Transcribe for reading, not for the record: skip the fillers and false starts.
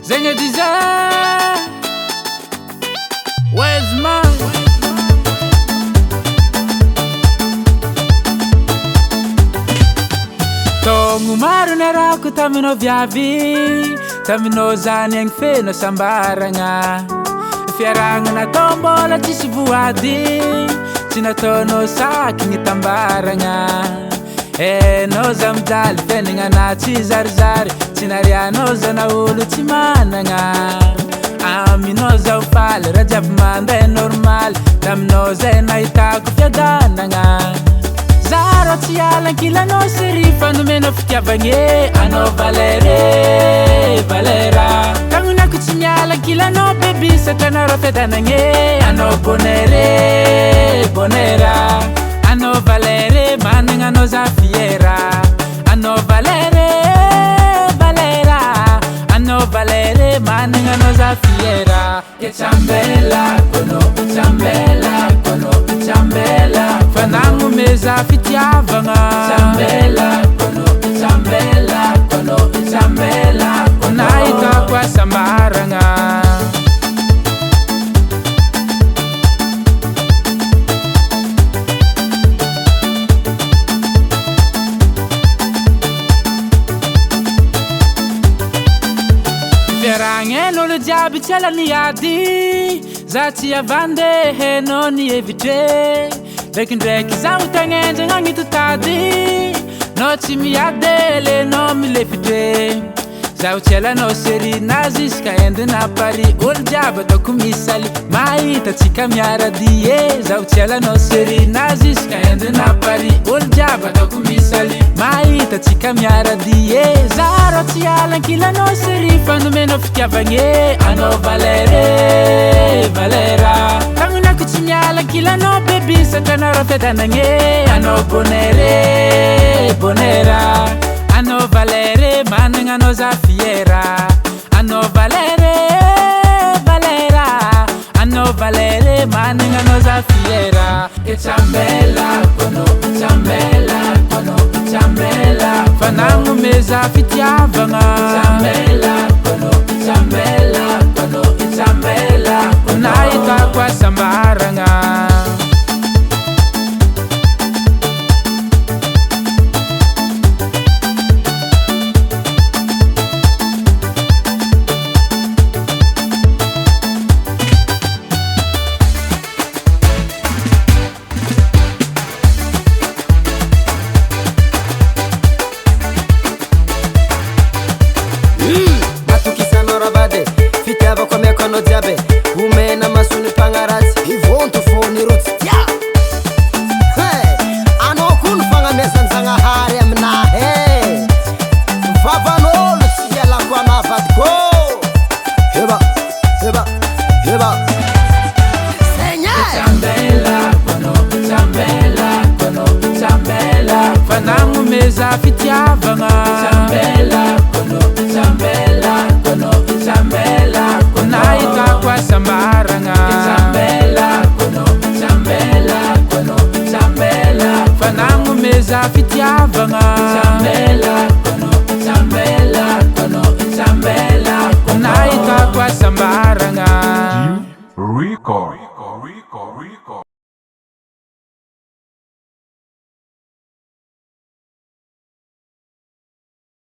Zenye desire Where's mine? Tongu maru neraku tamino viavi Tamino zani yang feno sambaranga Fiaranga na tombola jisivuadi Sinatono saki ngitambaranga Noza mjali feninga na chizarizari Chinaria noza na ulu chimananga Ami noza ufale rajab manda normal Tam noza na itaku fiadananga Zaro tiala kila no serifa numeno fitiavange Ano valere, valera Kanguna kuchinyala kila no baby satana rofedanange Ano bonere, bonera Ano valere, mananga no zafiera Ano valere, valera Ano valere, mananga no zafiera Chambela, kono, chambela, kono, chambela Fanangu meza fitiavanga Chambela, kono, chambela, kono, chambela Unaita kwa samaranga Verange no le diabi chela ni adi Zati ya vande he no ni evite Bekin dreki za utangenje ngangi tutadi No chimi adele no mi lefite Za uchela no seri naziska ende na pari Ul diaba to kumisali Maita chika miara diye Za uchela no seri naziska ende na pari Ul diaba to kumisali Maita chika miara diye Zaro tiala kila no seri Fanu meno fitiavange Ano valere, valera Kanguna kuchinyala kila no baby Satana rofedanange Ano bonere, bonera Ano valere, mananga no zafiera Ano valere, valera Ano valere, mananga no zafiera Chambela, kono, chambela, kono, chambela Fanangu meza fitiavanga Chambela, kono, chambela, kono, chambela Unaita kwa sambaranga Batukisa no rabade, fitiava come kono diabe